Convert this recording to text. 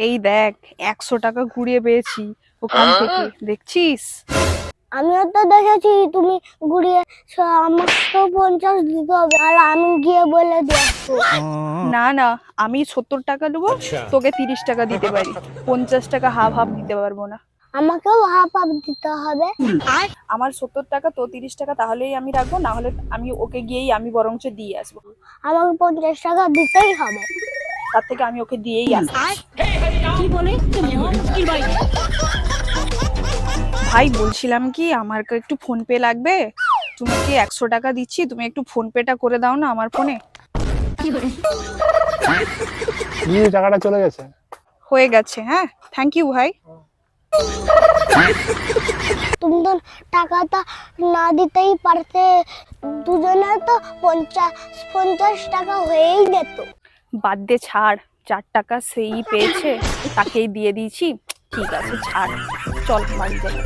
এই দেখ 100 টাকা ঘুরিয়ে পেয়েছি ওখান থেকে, দেখছিস? আমিও তো দেখেছি তুমি ঘুরিয়ে আমাকেও 50 দিতে হবে, আর আমি গিয়ে বলে দিয়েছি। না না, আমি 70 টাকা দেবো, তোকে 30 টাকা দিতে পারি, 50 টাকা হাফ হাফ দিতে পারবো না। আমাকেও হাফ হাফ দিতে হবে। আমার 70 টাকা, তো 30 টাকা, তাহলেই আমি রাখবো, না হলে আমি ওকে গিয়েই আমি বরঞ্চ দিয়ে আসবো। আমাকে 50 টাকা দিতেই হবে। তার থেকে আমি ওকে দিয়েই আসবো। ভাই বলছিলাম কি, আমার একটু ফোন পে লাগবে, তুমি কি 100 টাকা দিচ্ছি, তুমি একটু ফোন পেটা করে দাও না আমার ফোনে। টাকাটা চলে গেছে। হয়ে গেছে, হ্যাঁ, থ্যাংক ইউ ভাই। তুমি তো টাকাটা না দিতেই পারতে, দুজনে তো 50 টাকা হয়েই যেত। বাদ দে, ছাড়, 4 টাকা সেই পেয়েছে, তাকেই দিয়ে দিয়েছি, ঠিক আছে ছাড়, চল বাড়ি যাই।